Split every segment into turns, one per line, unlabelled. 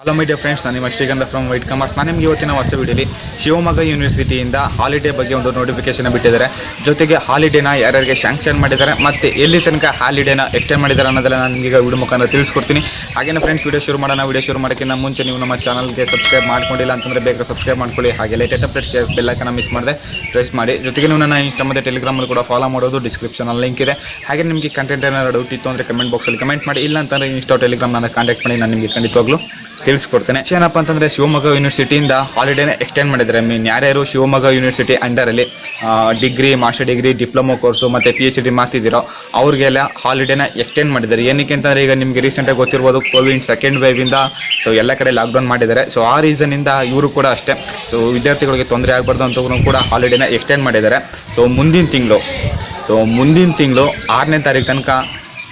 Hello my dear friends, ನಾನು ನಿಮ್ಮ ಶ್ರೀಗಂಧ ಫ್ರಮ್ ವೈಟ್ ಕಾಮರ್ಸ್. ನಾನು ನಿಮಗೆ ಇವತ್ತಿನ ಹೊಸ ವಿಡಿಯೋಲಿ ಶಿವಮೊಗ್ಗ ಯೂನಿವರ್ಸಿಟಿಯಿಂದ ಹಾಲಿಡೇ ಬಗ್ಗೆ ಒಂದು ನೋಟಿಫಿಕೇಶನ್ ಬಿಟ್ಟಿದ್ದಾರೆ. ಜೊತೆಗೆ ಹಾಲಿಡೇನ ಯಾರ್ಯಾರಿಗೆ ಶಾಂಕ್ಷನ್ ಮಾಡಿದ್ದಾರೆ ಮತ್ತು ಎಲ್ಲಿ ತನಕ ಹಾಲಿಡೇನ ಎಕ್ಸ್ಟೆಂಡ್ ಮಾಡಿದ್ದಾರೆ ಅನ್ನೋದೆಲ್ಲ ನಾನು ನಿಮಗೆ ವಿಡಿಯೋ ಮುಖಾಂತರ ತಿಳಿಸ್ಕೊಡ್ತೀನಿ. ಹಾಗೇನೇ ಫ್ರೆಂಡ್ಸ್, ವಿಡಿಯೋ ಶುರು ಮಾಡೋಣ. ವಿಡಿಯೋ ಶುರು ಮಾಡೋಕ್ಕಿಂತ ಮುಂಚೆ ನೀವು ನಮ್ಮ ಚಾನಲ್ಗೆ ಸಬ್ಸ್ಕ್ರೈಬ್ ಮಾಡ್ಕೊಂಡಿಲ್ಲ ಅಂತಂದರೆ ಬೇಗ ಸಬ್ಸ್ಕ್ರೈಬ್ ಮಾಡ್ಕೊಳ್ಳಿ. ಹಾಗೆ ಲೇಟೆಸ್ಟ್ ಅಪ್ಡೇಟ್ಸ್ಗೆ ಬೆಲ್ ಐಕಾನ್ ಮಿಸ್ ಮಾಡದೆ ಪ್ರೆಸ್ ಮಾಡಿ. ಜೊತೆಗೆ ನೀವು ನನ್ನ ಇನ್ಸ್ಟಾ ಮತ್ತು ಟೆಲಿಗ್ರಾಮಲ್ಲಿ ಕೂಡ ಫಾಲೋ ಮಾಡೋದು ಡಿಸ್ಕ್ರಿಪ್ಷನಲ್ಲಿ ಲಿಂಕ್ ಇದೆ. ಹಾಗೆ ನಿಮಗೆ ಕಂಟೆಂಟ್ ಏನಾದ್ರು ಡೌಟ್ ಇತ್ತು ಅಂದರೆ ಕಮೆಂಟ್ ಬಾಕ್ಸಲ್ಲಿ ಕಮೆಂಟ್ ಮಾಡಿ. ಇಲ್ಲ ಅಂತಂದರೆ ಇನ್ಸ್ಟಾ ಟೆಲಿಗ್ರಾಮ್ ನಾನು ಕಾಂಟ್ಯಾಕ್ಟ್ ಮಾಡಿ, ನಾನು ನಿಮಗೆ ಖಂಡಿತವಾಗ್ಲೂ ತಿಳಿಸ್ಕೊಡ್ತೇನೆ. ಏನಪ್ಪ ಅಂತಂದರೆ ಶಿವಮೊಗ್ಗ ಯೂನಿವರ್ಸಿಟಿಯಿಂದ ಹಾಲಿಡೇನ ಎಕ್ಸ್ಟೆಂಡ್ ಮಾಡಿದ್ದಾರೆ. ಯಾರ್ಯಾರು ಶಿವಮೊಗ್ಗ ಯೂನಿವರ್ಸಿಟಿ ಅಂಡರಲ್ಲಿ degree, master degree, diploma course ಮತ್ತು PhD ಮಾಡ್ತಿದ್ದೀರೋ ಅವ್ರಿಗೆಲ್ಲ ಹಾಲಿಡೇನ ಎಕ್ಸ್ಟೆಂಡ್ ಮಾಡಿದ್ದಾರೆ. ಏನಕ್ಕೆ ಅಂತಂದರೆ ಈಗ ನಿಮಗೆ ರೀಸೆಂಟಾಗಿ ಗೊತ್ತಿರ್ಬೋದು, ಕೋವಿಡ್ ಸೆಕೆಂಡ್ ವೇವಿಂದ ಸೊ ಎಲ್ಲ ಕಡೆ ಲಾಕ್ಡೌನ್ ಮಾಡಿದ್ದಾರೆ. ಸೊ ಆ ರೀಸನ್ನಿಂದ ಇವರು ಕೂಡ ಅಷ್ಟೇ, ಸೊ ವಿದ್ಯಾರ್ಥಿಗಳಿಗೆ ತೊಂದರೆ ಆಗಬಾರ್ದು ಅಂತ ಕೂಡ ಹಾಲಿಡೇನ ಎಕ್ಸ್ಟೆಂಡ್ ಮಾಡಿದ್ದಾರೆ. ಸೊ ಮುಂದಿನ ತಿಂಗಳು 6ನೇ ತಾರೀಕು ತನಕ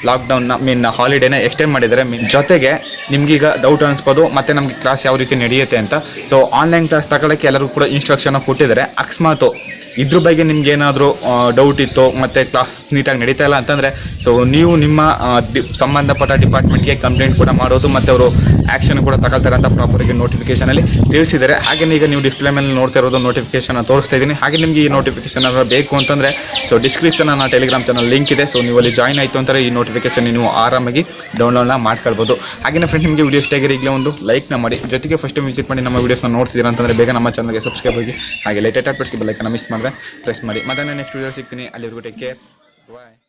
ಲಾಕ್ಡೌನ್ನ ಹಾಲಿಡೇನ ಎಕ್ಸ್ಟೆಂಡ್ ಮಾಡಿದ್ದಾರೆ. ಜೊತೆಗೆ ನಿಮ್ಗೀಗ ಡೌಟ್ ಅನಿಸ್ಬೋದು ಮತ್ತು ನಮಗೆ ಕ್ಲಾಸ್ ಯಾವ ರೀತಿ ನಡೆಯುತ್ತೆ ಅಂತ. ಸೊ ಆನ್ಲೈನ್ ಕ್ಲಾಸ್ ತಗೊಳ್ಳೋಕ್ಕೆ ಎಲ್ಲರಿಗೂ ಕೂಡ ಇನ್ಸ್ಟ್ರಕ್ಷನ್ ಕೊಟ್ಟಿದ್ದಾರೆ. ಅಕಸ್ಮಾತ್ ಇದ್ರ ಬಗ್ಗೆ ನಿಮ್ಗೆ ಏನಾದರೂ ಡೌಟ್ ಇತ್ತು ಮತ್ತು ಕ್ಲಾಸ್ ನೀಟಾಗಿ ನಡೀತಾ ಇಲ್ಲ ಅಂತಂದರೆ ಸೊ ನೀವು ನಿಮ್ಮ ಸಂಬಂಧಪಟ್ಟ ಡಿಪಾರ್ಟ್ಮೆಂಟ್ಗೆ ಕಂಪ್ಲೇಂಟ್ ಕೂಡ ಮಾಡೋದು ಮತ್ತು ಅವರು ಆ್ಯಕ್ಷನ್ ಕೂಡ ತಗೊಳ್ತಾರೆ ಅಂತ ಪ್ರಾಪರಾಗಿ ನೋಟಿಫಿಕೇಷನಲ್ಲಿ ತಿಳಿಸಿದ್ದಾರೆ. ಹಾಗೆ ಈಗ ನೀವು ಡಿಸ್ಪ್ಲೇ ಮೇಲೆ ನೋಡ್ತಾ ಇರೋದು ನೋಟಿಫಿಕೇಷನ್ ತೋರಿಸ್ತಾ ಇದ್ದೀನಿ. ಹಾಗೆ ನಿಮಗೆ ಈ ನೋಟಿಫಿಕೇಷನ್ ಬೇಕು ಅಂತಂದರೆ ಸೊ ಡಿಸ್ಕ್ರಿಪ್ಷನ್ ನನ್ನ ಟೆಲಿಗ್ರಾಮ್ ಚಾನಲ್ ಲಿಂಕ್ ಇದೆ. ಸೊ ನೀವು ಅಲ್ಲಿ ಜಾಯ್ನ್ ಆಯಿತು ಅಂತಾರೆ ಈ ನೋಟಿಫಿಕೇಷನ್ ನೀವು ಆರಾಮಾಗಿ ಡೌನ್ಲೋಡ್ನ ಮಾಡ್ಕೊಳ್ಬೋದು. ಹಾಗೆ ಫ್ರೆಂಡ್, ನಿಮಗೆ ವಿಡಿಯೋ ಇಷ್ಟ ಆಗಿರೋ ಈಗಲೇ ಒಂದು ಲೈಕ್ನ ಮಾಡಿ. ಜೊತೆಗೆ ಫಸ್ಟ್ ವಿಸಿಟ್ ಮಾಡಿ ನಮ್ಮ ವೀಡಿಯೋಸ್ನ ನೋಡ್ತಿದ್ದೀರಾ ಅಂತಂದರೆ ಬೇಗ ನಮ್ಮ ಚಾನಲ್ಗೆ ಸಬ್ಸ್ಕ್ರೈಬ್ ಆಗಿ. ಹಾಗೆ ಲೇಟೆಸ್ಟ್ ಅಪ್ಡೇಟ್ಸ್ಗೆ ಬೆಲ್ ಐಕಾನ್ ಮಿಸ್ ಮಾಡಿದ್ರೆ ಪ್ರೆಸ್ ಮಾಡಿ. ಮತ್ತೆ ನಾನು ನೆಕ್ಸ್ಟ್ ವಿಡಿಯೋ ಸಿಗ್ತೀನಿ. ಅಲ್ಲಿವರೆಗೂ ಟೇಕ್ ಕೇರ್, ಬಾಯ್.